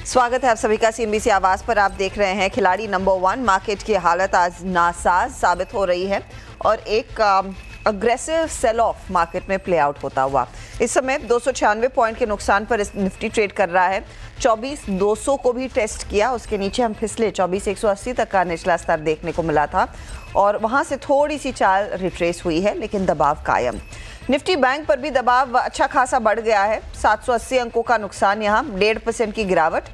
स्वागत है आप सभी का सीएनबीसी आवाज पर। आप देख रहे हैं खिलाड़ी नंबर 1। मार्केट की हालत आज नासाज साबित हो रही है और एक अग्रेसिव सेल ऑफ मार्केट में प्ले आउट होता हुआ इस समय 296 पॉइंट के नुकसान पर निफ्टी ट्रेड कर रहा है। 24,200 को भी टेस्ट किया, उसके नीचे हम फिसले 24,180 तक का निचला स्तर देखने को मिला था और वहां से थोड़ी सी चाल रिट्रेस हुई है, लेकिन दबाव कायम। निफ्टी बैंक पर भी दबाव अच्छा खासा बढ़ गया है। 780 अंकों का नुकसान, यहाँ 1.5% की गिरावट।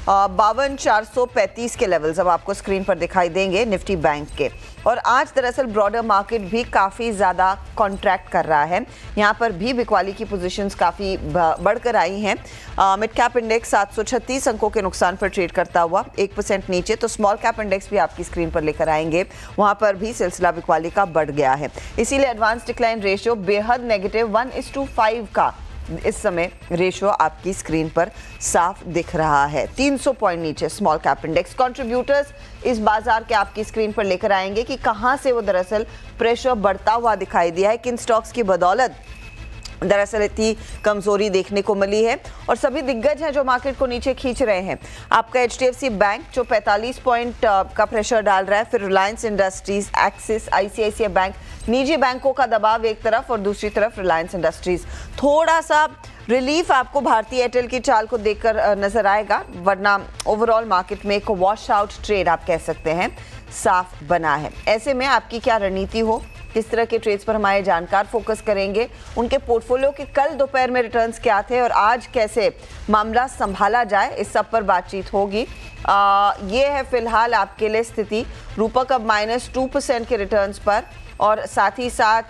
52,435 के लेवल्स अब आपको स्क्रीन पर दिखाई देंगे निफ्टी बैंक के। और आज दरअसल ब्रॉडर मार्केट भी काफ़ी ज़्यादा कॉन्ट्रैक्ट कर रहा है। यहाँ पर भी बिकवाली की पोजीशंस काफ़ी बढ़कर आई हैं। मिड कैप इंडेक्स 736 अंकों के नुकसान पर ट्रेड करता हुआ 1% नीचे। तो स्मॉल कैप इंडेक्स भी आपकी स्क्रीन पर लेकर आएंगे, वहाँ पर भी सिलसिला बिकवाली का बढ़ गया है। इसीलिए एडवांस डिक्लाइन रेशियो बेहद नेगेटिव 1:5 का इस समय रेशियो आपकी स्क्रीन पर साफ दिख रहा है। 300 पॉइंट नीचे स्मॉल कैप इंडेक्स। कंट्रीब्यूटर्स इस बाजार के आपकी स्क्रीन पर लेकर आएंगे कि कहां से वो दरअसल प्रेशर बढ़ता हुआ दिखाई दिया है, किन स्टॉक्स की बदौलत दरअसल इतनी कमजोरी देखने को मिली है। और सभी दिग्गज हैं जो मार्केट को नीचे खींच रहे हैं। आपका एचडीएफसी बैंक जो 45 पॉइंट का प्रेशर डाल रहा है, फिर Reliance industries, axis, ICICI bank, निजी बैंकों का दबाव एक तरफ और दूसरी तरफ रिलायंस इंडस्ट्रीज। थोड़ा सा रिलीफ आपको भारतीय एयरटेल की चाल को देखकर नजर आएगा, वरना ओवरऑल मार्केट में एक वॉश आउट ट्रेड आप कह सकते हैं साफ बना है। ऐसे में आपकी क्या रणनीति हो, किस तरह के ट्रेड्स पर हमारे जानकार फोकस करेंगे, उनके पोर्टफोलियो के कल दोपहर में रिटर्न्स क्या थे और आज कैसे मामला संभाला जाए, इस सब पर बातचीत होगी। ये है फिलहाल आपके लिए स्थिति। रूपक अब -2% के रिटर्न्स पर और साथ ही साथ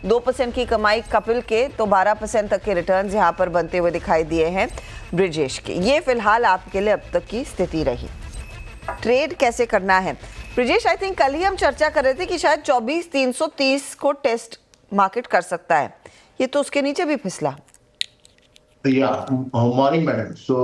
2% की कमाई कपिल के, तो 12% तक के रिटर्न्स यहाँ पर बनते हुए दिखाई दिए हैं ब्रिजेश के। ये फिलहाल आपके लिए अब तक की स्थिति रही। ट्रेड कैसे करना है ब्रिजेश? आई थिंक कल ही हम चर्चा कर रहे थे कि शायद 24,330 को टेस्ट मार्केट कर सकता है, ये तो उसके नीचे भी फिसला। Morning madam. सो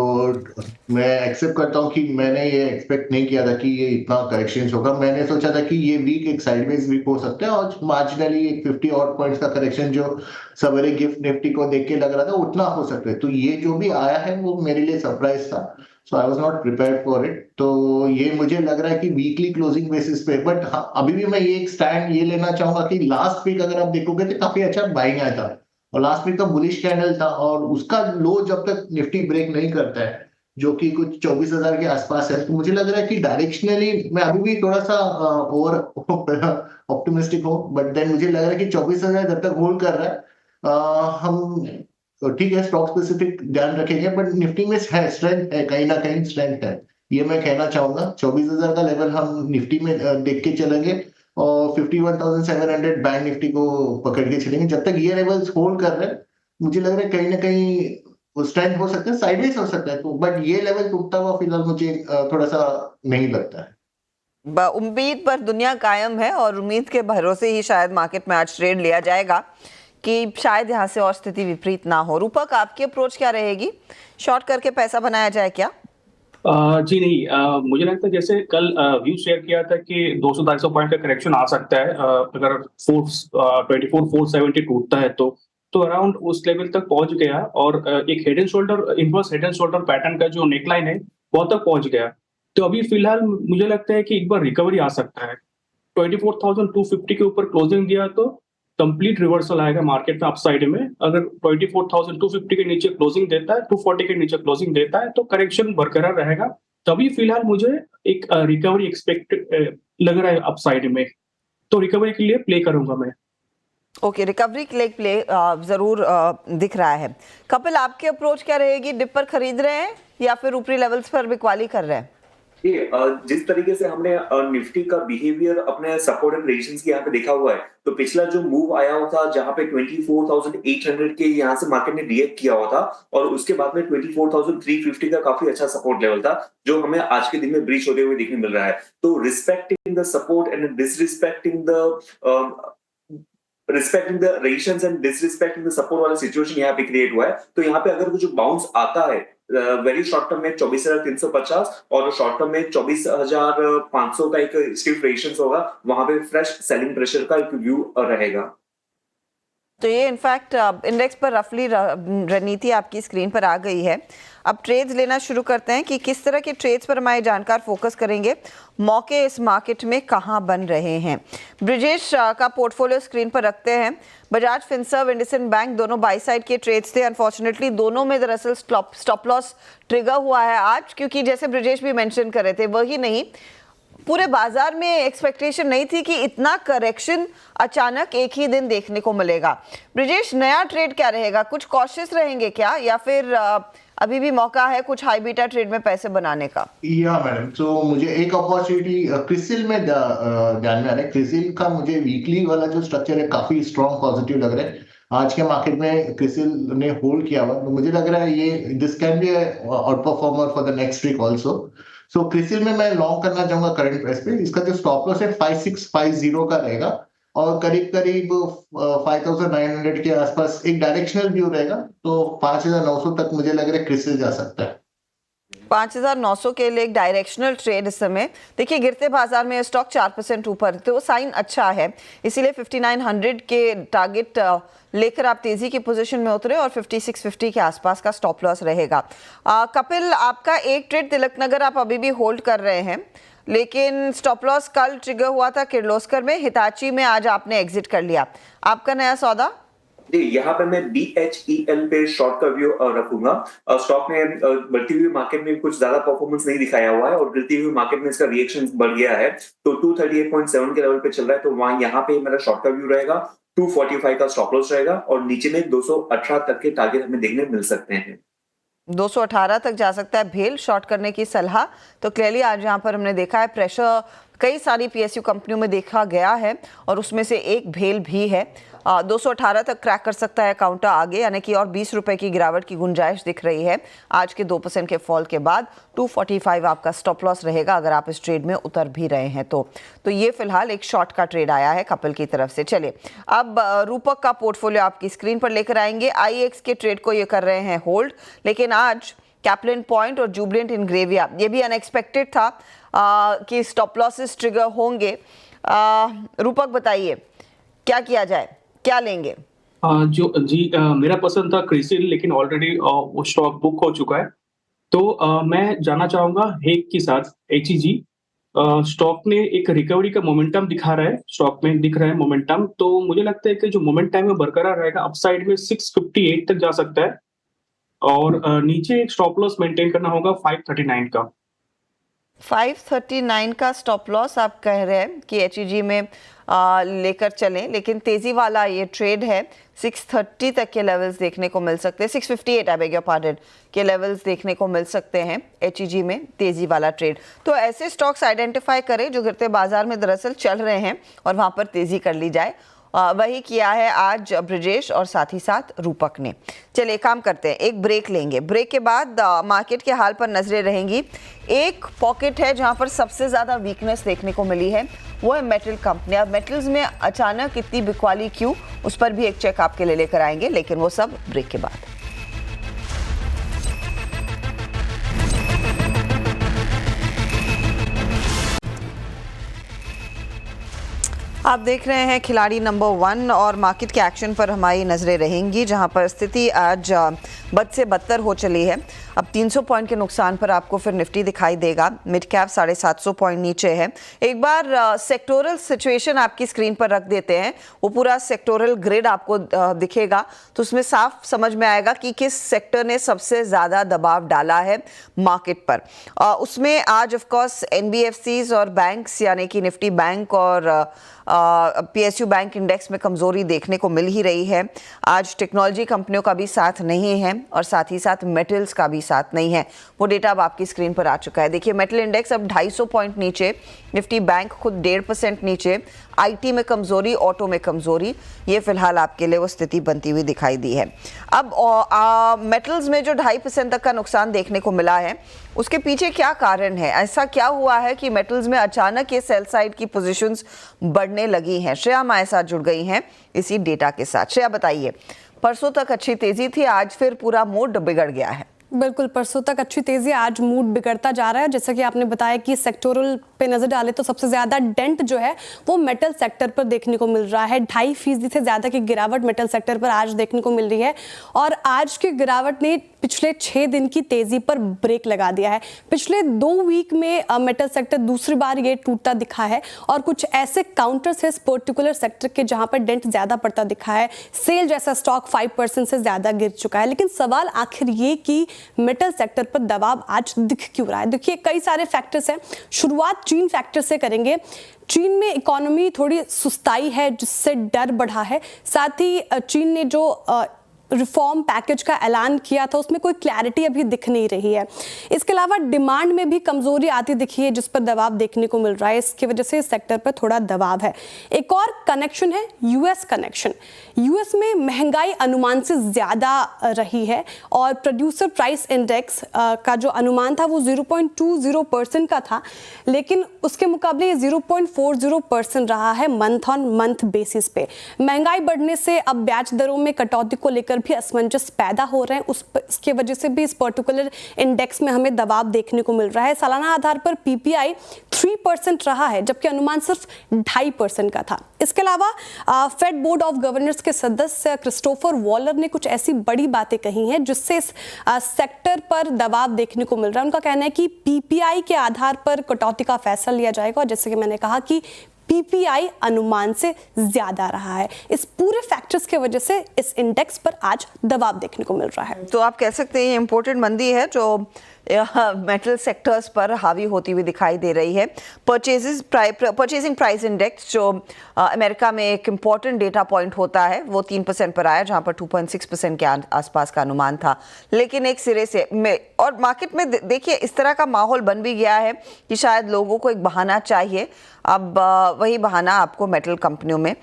मैं एक्सेप्ट करता हूँ कि मैंने ये एक्सपेक्ट नहीं किया था कि ये इतना करेक्शन होगा। मैंने सोचा था कि ये वीक एक साइडवेज वीक हो सकता है और मार्जिनली एक 50 ऑड पॉइंट्स का करेक्शन जो सवेरे गिफ्ट निफ्टी को देख के लग रहा था उतना हो सकता है। तो ये जो भी आया है वो मेरे लिए सरप्राइज था। So I was not prepared for it. तो ये मुझे लग रहा है कि वीकली क्लोजिंग बेसिस पे, बट हाँ अभी भी मैं ये एक स्टैंड ये लेना चाहूंगा कि लास्ट वीक अगर आप देखोगे तो काफी अच्छा बाइंग आया था और लास्ट वीक का बुलिश कैंडल था और उसका लो जब तक निफ्टी ब्रेक नहीं करता है जो कि कुछ 24,000 के आसपास है, तो मुझे लग रहा है कि डायरेक्शनली मैं अभी भी थोड़ा सा ओवर ऑप्टिमिस्टिक हूँ। बट देन मुझे लग रहा है कि 24,000 जब तक होल्ड कर रहा है हम ठीक है स्टॉक स्पेसिफिक ध्यान रखेंगे, बट निफ्टी में है स्ट्रेंथ है, कहीं ना कहीं स्ट्रेंथ है, ये मैं कहना चाहूंगा। 24,000 का लेवल हम निफ्टी में देख के चलेंगे और 51,700 बैंक निफ्टी को पकड़ के चलेंगे। जब तक ये लेवल्स होल्ड कर रहे हैं मुझे लग रहा है कहीं ना कहीं स्ट्रेंथ हो सकता है, साइडवेज हो सकता है, तो बट ये लेवल टूटता हुआ फिलहाल मुझे थोड़ा सा नहीं लगता है। उम्मीद पर दुनिया कायम है और उम्मीद के भरोसे ही शायद मार्केट में आज ट्रेड लिया जाएगा कि शायद यहाँ से और स्थिति विपरीत ना हो। रूपक, आपकी अप्रोच क्या रहेगी? शॉर्ट करके पैसा बनाया जाए क्या? जी नहीं, मुझे लगता है जैसे कल व्यू शेयर किया था कि 200-250 पॉइंट का करेक्शन आ सकता है अगर 24,470 टूटता है तो अराउंड उस लेवल तक पहुंच गया और एक head and shoulder inverse head and shoulder pattern का जो नेकलाइन है बहुत तक पहुंच गया। तो अभी फिलहाल मुझे लगता है कि एक बार रिकवरी आ सकता है। 24,250 के ऊपर क्लोजिंग दिया तो कंप्लीट रिवर्सल आएगा मार्केट में अपसाइड में। अगर 24,250 के नीचे क्लोजिंग देता है, 240 के नीचे क्लोजिंग देता है तो करेक्शन बरकरार रहेगा। तभी फिलहाल मुझे एक रिकवरी एक्सपेक्टेड लग रहा है अपसाइड में, तो रिकवरी के लिए प्ले करूंगा मैं। ओके, रिकवरी के लिए प्ले जरूर दिख रहा है। कपिल, आपकी अप्रोच क्या रहेगी? डिप पर खरीद रहे हैं या फिर ऊपरी लेवल्स पर बिकवाली कर रहे हैं? जिस तरीके से हमने निफ्टी का बिहेवियर अपने सपोर्ट एंड रेजिस्टेंस के यहाँ पे देखा हुआ है, तो पिछला जो मूव आया हुआ था जहां पे 24,800 के यहाँ से मार्केट ने रिएक्ट किया हुआ था और उसके बाद में 24,350 का काफी अच्छा सपोर्ट लेवल था जो हमें आज के दिन में ब्रीच होते हुए देखने मिल रहा है। तो respecting the support and disrespecting the resistance and disrespecting the support वाला सिचुएशन यहाँ पे क्रिएट हुआ है। तो यहाँ पे अगर कुछ बाउंस आता है वेरी शॉर्ट टर्म में 24,350 और शॉर्ट टर्म में 24,500 का एक स्टिफ रेजिस्टेंस होगा, वहां पे फ्रेश सेलिंग प्रेशर का एक व्यू रहेगा। तो ये इनफैक्ट इंडेक्स पर रफली रणनीति आपकी स्क्रीन पर आ गई है। अब ट्रेड्स लेना शुरू करते हैं कि किस तरह के ट्रेड्स पर हमारे जानकार फोकस करेंगे, मौके इस मार्केट में कहां बन रहे हैं। ब्रिजेश का पोर्टफोलियो स्क्रीन पर रखते हैं। बजाज फिनसर्व, इंडसइंड बैंक दोनों बाई साइड के ट्रेड्स थे। अनफॉर्चुनेटली दोनों में दरअसल स्टॉप लॉस ट्रिगर हुआ है आज, क्योंकि जैसे ब्रिजेश भी मेंशन कर रहे थे वही नहीं, पूरे बाजार में एक्सपेक्टेशन नहीं थी कि इतना करेक्शन अचानक एक ही दिन देखने को मिलेगा। ब्रिजेश, नया ट्रेड क्या रहेगा? कुछ कॉशियस रहेंगे क्या, या फिर अभी भी मौका है कुछ हाई बीटा ट्रेड में पैसे बनाने का? या मैडम, तो मुझे एक अपॉर्चुनिटी क्रिसिल में ध्यान में आ रहा है। क्रिसिल का मुझे वीकली वाला जो स्ट्रक्चर है काफी स्ट्रॉन्ग पॉजिटिव लग रहा है। आज के मार्केट में क्रिसिल ने होल्ड किया हुआ, तो मुझे लग रहा है ये this can be outperformer for the next week also. So CRISIL में मैं लॉन्ग करना चाहूंगा करंट प्राइस पे। इसका जो स्टॉप लॉस है 5650 का रहेगा और करीब करीब 5900 के आसपास एक डायरेक्शनल व्यू रहेगा। तो 5900 तक मुझे लग रहा है क्रिसिल जा सकता है। 5900 के लिए एक डायरेक्शनल ट्रेड इस समय। देखिए, गिरते बाजार में स्टॉक 4% ऊपर, तो साइन अच्छा है। इसीलिए 5900 के टारगेट लेकर आप तेजी की पोजीशन में उतरे और 5650 के आसपास का स्टॉप लॉस रहेगा। कपिल, आपका एक ट्रेड तिलकनगर आप अभी भी होल्ड कर रहे हैं, लेकिन स्टॉप लॉस कल ट्रिगर हुआ था किर्लोस्कर में। हिताची में आज आपने एग्जिट कर लिया। आपका नया सौदा? जी, यहाँ पे मैं BHEL पे शॉर्ट का व्यू रखूंगा। स्टॉक में बढ़ती हुई मार्केट में कुछ ज्यादा परफॉर्मेंस नहीं दिखाया हुआ है और गिरती हुई मार्केट में इसका रिएक्शन बढ़ गया है, तो 238.7 के लेवल पे चल रहा है, तो वहां यहाँ पे मेरा शॉर्ट का व्यू रहेगा। 245 का स्टॉप लॉस रहेगा और नीचे में 218 तक के टारगेट हमें देखने मिल सकते हैं। 218 तक जा सकता है भेल शॉर्ट करने की सलाह। तो क्लियरली आज यहाँ पर हमने देखा है प्रेशर कई सारी PSU कंपनियों में देखा गया है और उसमें से एक भेल भी है। 218 तक क्रैक कर सकता है काउंटर आगे, यानी कि और 20 रुपए की गिरावट की गुंजाइश दिख रही है आज के 2% के फॉल के बाद। 245 आपका स्टॉप लॉस रहेगा अगर आप इस ट्रेड में उतर भी रहे हैं तो ये फिलहाल एक शॉर्ट का ट्रेड आया है कपिल की तरफ से। चलिए, अब रूपक का पोर्टफोलियो आपकी स्क्रीन पर लेकर आएंगे। IEX के ट्रेड को ये कर रहे हैं होल्ड, लेकिन आज कैप्लिन पॉइंट और जुबिलेंट इनग्रेविया, ये भी अनएक्सपेक्टेड था कि स्टॉप लॉसेस ट्रिगर होंगे। रूपक, बताइए क्या किया जाए, क्या लेंगे? मेरा पसंद था क्रिसिल, लेकिन ऑलरेडी वो स्टॉक बुक हो चुका है, तो मैं जाना चाहूंगा हेग के साथ HEG। स्टॉक ने एक रिकवरी का मोमेंटम दिखा रहा है, स्टॉक में दिख रहा है मोमेंटम, तो मुझे लगता है कि जो मोमेंटम है बरकरार रहेगा। अपसाइड में 658 तक जा सकता है और नीचे एक स्टॉप लॉस मेंटेन करना होगा 539 का। 539 का स्टॉप लॉस आप कह रहे हैं कि HEG में लेकर चलें, लेकिन तेजी वाला ये ट्रेड है। 630 तक के लेवल्स देखने को मिल सकते हैं, 658 आई बेग योर पार्डन के लेवल्स देखने को मिल सकते हैं HEG में तेजी वाला ट्रेड। तो ऐसे स्टॉक्स आइडेंटिफाई करें जो गिरते बाजार में दरअसल चल रहे हैं और वहां पर तेजी कर ली जाए। वही किया है आज ब्रिजेश और साथ ही साथ रूपक ने। चलिए, काम करते हैं, एक ब्रेक लेंगे। ब्रेक के बाद मार्केट के हाल पर नजरें रहेंगी। एक पॉकेट है जहां पर सबसे ज़्यादा वीकनेस देखने को मिली है, वो है मेटल कंपनी। अब मेटल्स में अचानक इतनी बिकवाली क्यों, उस पर भी एक चेक आपके लिए लेकर आएंगे, लेकिन वो सब ब्रेक के बाद। आप देख रहे हैं खिलाड़ी नंबर 1 और मार्केट के एक्शन पर हमारी नजरें रहेंगी, जहां पर स्थिति आज बद से बदतर हो चली है। अब 300 पॉइंट के नुकसान पर आपको फिर निफ्टी दिखाई देगा। मिड कैप 750 पॉइंट नीचे है। एक बार सेक्टोरल सिचुएशन आपकी स्क्रीन पर रख देते हैं, वो पूरा सेक्टोरल ग्रिड आपको दिखेगा, तो उसमें साफ समझ में आएगा कि किस सेक्टर ने सबसे ज़्यादा दबाव डाला है मार्केट पर। उसमें आज ऑफकोर्स NBFCs और बैंक्स, यानी कि निफ्टी बैंक और PSU बैंक इंडेक्स में कमजोरी देखने को मिल ही रही है। आज टेक्नोलॉजी कंपनियों का भी साथ नहीं है और साथ ही साथ मेटल्स का भी साथ नहीं है। वो डेटा अब आपकी स्क्रीन पर आ चुका है। देखिए, मेटल इंडेक्स अब 250 पॉइंट नीचे, निफ्टी बैंक खुद 1.5% नीचे, IT में कमजोरी, ऑटो में कमजोरी, ये फिलहाल आपके लिए वो स्थिति बनती हुई दिखाई दी है। अब मेटल्स में जो 2.5% तक का नुकसान देखने को मिला है, उसके पीछे क्या कारण है? ऐसा क्या हुआ है कि मेटल्स में अचानक ये सेल साइड की पोजीशंस बढ़ने लगी हैं? श्रेया हमारे साथ जुड़ गई हैं इसी डेटा के साथ। श्रेया, बताइए, परसों तक अच्छी तेजी थी, आज फिर पूरा मूड बिगड़ गया है। बिल्कुल, परसों तक अच्छी तेजी, आज मूड बिगड़ता जा रहा है। जैसा कि आपने बताया कि सेक्टोरल पे नजर डालें तो सबसे ज्यादा डेंट जो है वो मेटल सेक्टर पर देखने को मिल रहा है। 2.5% से ज्यादा की गिरावट मेटल सेक्टर पर आज देखने को मिल रही है और आज की गिरावट ने पिछले 6 दिन की तेजी पर ब्रेक लगा दिया है। पिछले 2 वीक में मेटल सेक्टर दूसरी बार ये टूटता दिखा है और कुछ ऐसे काउंटर्स है इस पर्टिकुलर सेक्टर के जहां पर डेंट ज्यादा पड़ता दिखा है। सेल जैसा स्टॉक 5% से ज्यादा गिर चुका है। लेकिन सवाल आखिर ये कि मेटल सेक्टर पर दबाव आज दिख क्यों रहा है? देखिए, कई सारे फैक्टर्स हैं। शुरुआत चीन फैक्टर से करेंगे। चीन में इकोनॉमी थोड़ी सुस्ताई है जिससे डर बढ़ा है। साथ ही चीन ने जो रिफॉर्म पैकेज का ऐलान किया था उसमें कोई क्लैरिटी अभी दिख नहीं रही है। इसके अलावा डिमांड में भी कमजोरी आती दिखी है जिस पर दबाव देखने को मिल रहा है। इसकी वजह से इस सेक्टर पर थोड़ा दबाव है। एक और कनेक्शन है यूएस कनेक्शन। यूएस में महंगाई अनुमान से ज्यादा रही है और प्रोड्यूसर प्राइस इंडेक्स का जो अनुमान था वो 0.20% का था, लेकिन उसके मुकाबले ये 0.40% रहा है मंथ ऑन मंथ बेसिस पे। महंगाई बढ़ने से अब ब्याज दरों में कटौती को लेकर भी असमंजस पैदा हो रहे हैं। उसकी वजह से भी इस पर्टिकुलर इंडेक्स में हमें दबाव देखने को मिल रहा है। सालाना आधार पर पीपीआई 3% रहा है जबकि अनुमान सिर्फ 2.5% का था। इसके अलावा फेड बोर्ड ऑफ गवर्नर्स के सदस्य क्रिस्टोफर वॉलर ने कुछ ऐसी बड़ी बातें कही हैं जिससे इस सेक्टर पर दबाव देखने को मिल रहा है। उनका कहना है कि पीपीआई के आधार पर कटौती का फैसला लिया जाएगा और जैसे कि मैंने कहा कि पीपीआई अनुमान से ज्यादा रहा है। इस पूरे फैक्टर्स के वजह से इस इंडेक्स पर आज दबाव देखने को मिल रहा है। तो आप कह सकते हैं ये इंपोर्टेड मंदी है जो मेटल सेक्टर्स पर हावी होती हुई दिखाई दे रही है। परचेजिंग प्राइस इंडेक्स जो अमेरिका में एक इम्पॉर्टेंट डेटा पॉइंट होता है वो 3% पर आया, जहां पर 2.6% के आसपास का अनुमान था। लेकिन एक सिरे से और मार्केट में देखिए इस तरह का माहौल बन भी गया है कि शायद लोगों को एक बहाना चाहिए। अब वही बहाना आपको मेटल कंपनियों में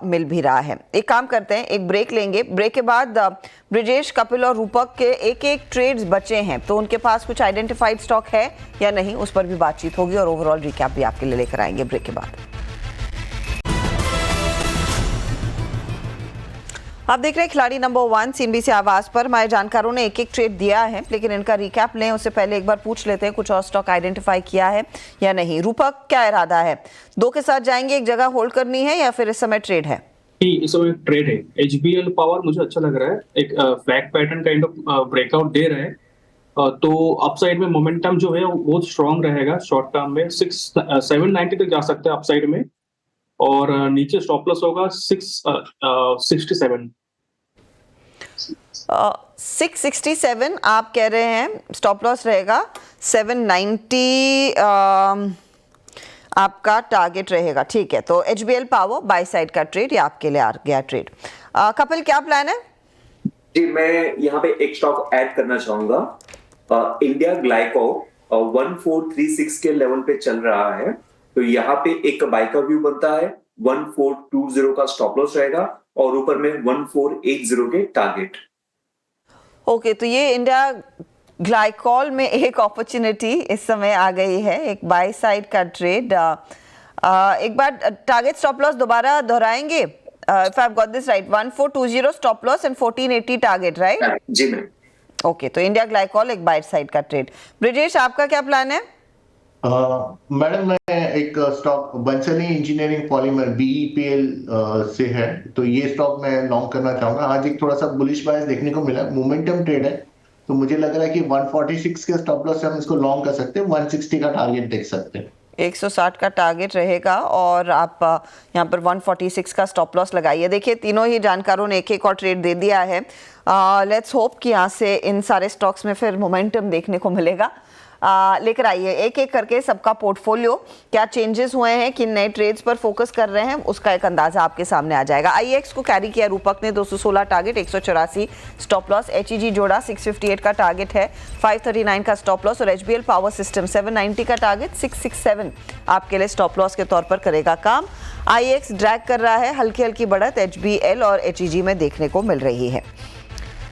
मिल भी रहा है। एक काम करते हैं, एक ब्रेक लेंगे। ब्रेक के बाद ब्रिजेश, कपिल और रूपक के एक ट्रेड्स बचे हैं, तो उनके पास कुछ आइडेंटिफाइड स्टॉक है या नहीं उस पर भी बातचीत होगी और ओवरऑल रिकैप भी आपके लिए लेकर आएंगे ब्रेक के बाद। आप देख रहे हैं खिलाड़ी नंबर 1 CNBC आवाज पर। हमारे जानकारों ने एक ट्रेड दिया है, लेकिन इनका रिकैप लें उससे पहले एक बार पूछ लेते हैं कुछ और स्टॉक आइडेंटिफाई किया है या नहीं। रूपक, क्या इरादा है? 2 के साथ जाएंगे, एक जगह होल्ड करनी है या फिर इस समय ट्रेड है? इस समय ट्रेड है। HBL पावर मुझे अच्छा लग रहा है, एक flag pattern kind of breakout दे रहे हैं, तो अपसाइड में मोमेंटम जो है वो बहुत स्ट्रांग रहेगा। शॉर्ट टर्म में 790 तक जा सकते हैं अपसाइड में और नीचे स्टॉप लॉस होगा 667। 667 आप कह रहे हैं, स्टॉप लॉस रहेगा 790 आपका टारगेट रहेगा। ठीक है, तो HBL पावर बाय साइड का ट्रेड, ये आपके लिए आ गया ट्रेड। कपिल, क्या प्लान है? जी, मैं यहाँ पे एक स्टॉक ऐड करना चाहूंगा। इंडिया ग्लाइको 1436 के लेवल पे चल रहा है, तो यहाँ पे एक बाय का व्यू बनता है। 1420 का स्टॉप लॉस रहेगा और ऊपर में 1480 के टारगेट। ओके, तो ये इंडिया ग्लाइकॉल में एक अपॉर्चुनिटी इस समय आ गई है, एक बाय साइड का ट्रेड। एक बार टारगेट स्टॉप लॉस दोबारा दोहराएंगे। If I have got this right, 1420 stop loss and 1480 target, right? जी मैम। ओके, तो इंडिया ग्लाइकॉल एक बाय साइड का ट्रेड। ब्रिजेश, आपका क्या प्लान है? मैडम, मैं एक stock Bhansali engineering polymer BEPL से है, तो ये स्टॉक मैं लॉन्ग करना चाहूंगा। आज एक थोड़ा सा बुलिश बायस देखने को मिला, मोमेंटम ट्रेड है, तो मुझे लग रहा है कि 146 के स्टॉप लॉस से हम इसको लॉन्ग कर सकते हैं, 160 का टारगेट देख सकते हैं। 160 का टारगेट रहेगा और आप यहाँ पर 146 का स्टॉप लॉस लगाइए। देखिए, तीनों ही जानकारों ने एक और ट्रेड दे दिया है। लेट्स होप कि यहाँ से इन सारे स्टॉक्स में फिर मोमेंटम देखने को मिलेगा। लेकर आइए एक एक करके सबका पोर्टफोलियो, क्या चेंजेस हुए हैं, किन नए ट्रेड्स पर फोकस कर रहे हैं, उसका एक अंदाजा आपके सामने आ जाएगा। IEX को कैरी किया रूपक ने, 216 टारगेट, 184 स्टॉप लॉस। HEG जोड़ा 658 का टारगेट है, 539 का स्टॉप लॉस। और HBL पावर सिस्टम 790 का टारगेट, 667 आपके लिए स्टॉप लॉस के तौर पर करेगा काम। IEX ड्रैग कर रहा है, हल्की हल्की बढ़त HBL और HEG में देखने को मिल रही है।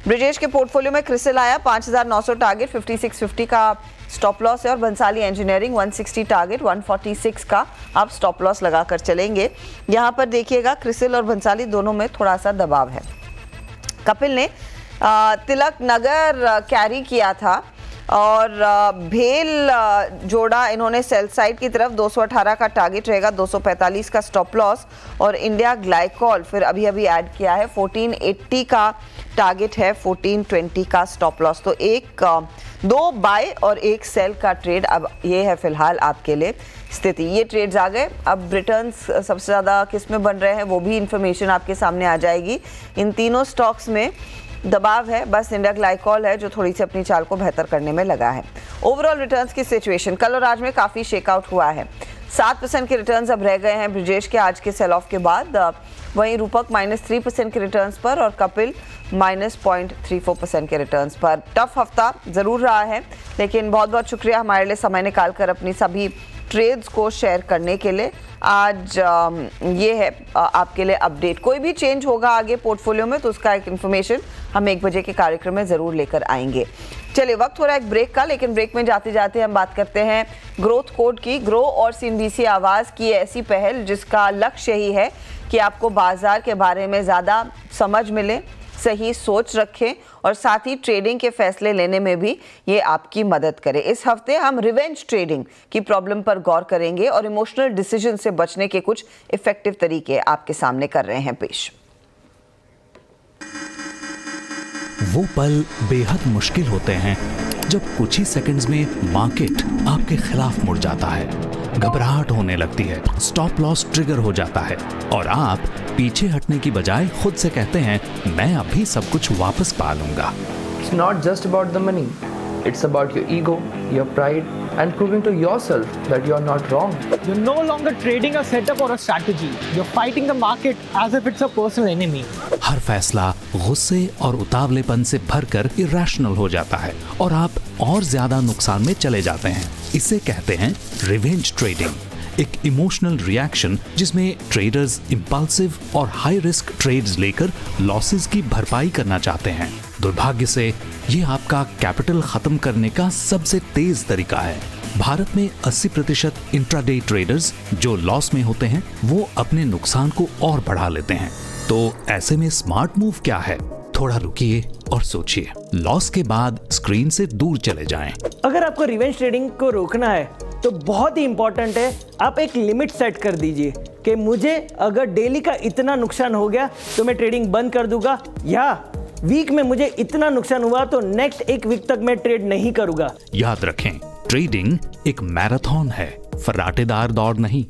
ब्रिजेश के पोर्टफोलियो में क्रिसिल आया, 5900 टारगेट, 5650 का स्टॉप लॉस है। और बंसाली इंजीनियरिंग 160 टारगेट, 146 का आप स्टॉप लॉस लगाकर चलेंगे। यहाँ पर देखिएगा क्रिसिल और बंसाली दोनों में थोड़ा सा दबाव है। कपिल ने तिलक नगर कैरी किया था और भेल जोड़ा इन्होंने सेल साइड की तरफ 218 का टारगेट रहेगा, 245 का स्टॉप लॉस और इंडिया ग्लाइकोल फिर अभी ऐड किया है 1480 का टारगेट है, 1420 का स्टॉप लॉस। तो दो बाय और एक सेल का ट्रेड अब ये है फिलहाल आपके लिए स्थिति। ये ट्रेड्स आ गए, अब रिटर्न्स सबसे ज़्यादा किस में बन रहे हैं वो भी इंफॉर्मेशन आपके सामने आ जाएगी। इन तीनों स्टॉक्स में दबाव है, बस इंडिया ग्लाइकोल है जो थोड़ी सी अपनी चाल को बेहतर करने में लगा है। ओवरऑल रिटर्न्स की सिचुएशन कल और आज में काफ़ी शेकआउट हुआ है। 7% के रिटर्न्स अब रह गए हैं ब्रिजेश के आज के सेल ऑफ के बाद। वहीं रूपक -3% के रिटर्न्स पर और कपिल -0.34% के रिटर्न्स पर। टफ हफ्ता ज़रूर रहा है, लेकिन बहुत बहुत शुक्रिया हमारे लिए समय निकाल कर अपनी सभी ट्रेड्स को शेयर करने के लिए। आज ये है आपके लिए अपडेट। कोई भी चेंज होगा आगे पोर्टफोलियो में तो उसका एक इन्फॉर्मेशन हम 1 बजे के कार्यक्रम में ज़रूर लेकर आएंगे। चलिए, वक्त हो रहा है एक ब्रेक का, लेकिन ब्रेक में जाते जाते हम बात करते हैं ग्रोथ कोड की। ग्रो और CNBC आवाज़ की ऐसी पहल जिसका लक्ष्य ही है कि आपको बाजार के बारे में ज़्यादा समझ मिले, सही सोच रखें और साथ ही ट्रेडिंग के फैसले लेने में भी ये आपकी मदद करे। इस हफ्ते हम रिवेंज ट्रेडिंग की प्रॉब्लम पर गौर करेंगे और इमोशनल डिसीजन से बचने के कुछ इफेक्टिव तरीके आपके सामने कर रहे हैं पेश। वो पल बेहद मुश्किल होते हैं जब कुछ ही सेकंड्स में मार्केट आपके खिलाफ मुड़ जाता है, घबराहट होने लगती है, स्टॉप लॉस ट्रिगर हो जाता है और आप पीछे हटने की बजाय खुद से कहते हैं मैं अभी सब कुछ वापस पा लूंगा। It's not just about the money. It's about your ego, your pride, and proving to yourself that you are not wrong. You're no longer trading a setup or a strategy. You're fighting the market as if it's a personal enemy. हर फैसला गुस्से और उतावलेपन से भरकर irrational हो जाता है और आप और ज्यादा नुकसान में चले जाते हैं। इसे कहते हैं रिवेंज ट्रेडिंग, एक इमोशनल रिएक्शन जिसमें ट्रेडर्स इंपल्सिव और हाई रिस्क ट्रेड्स लेकर लॉसेस की भरपाई करना चाहते हैं। दुर्भाग्य से ये आपका कैपिटल खत्म करने का सबसे तेज तरीका है। भारत में 80% इंट्राडे ट्रेडर्स जो लॉस में होते हैं वो अपने नुकसान को और बढ़ा लेते हैं। तो ऐसे में स्मार्ट मूव क्या है? थोड़ा रुकिए और सोचिए। लॉस के बाद स्क्रीन से दूर चले जाएं। अगर आपको रिवेंज ट्रेडिंग को रोकना है तो बहुत ही इंपॉर्टेंट है आप एक लिमिट सेट कर दीजिए कि मुझे अगर डेली का इतना नुकसान हो गया तो मैं ट्रेडिंग बंद कर दूंगा, या वीक में मुझे इतना नुकसान हुआ तो नेक्स्ट एक वीक तक मैं ट्रेड नहीं करूंगा। याद रखें, ट्रेडिंग एक मैराथन है, फर्राटेदार दौड़ नहीं।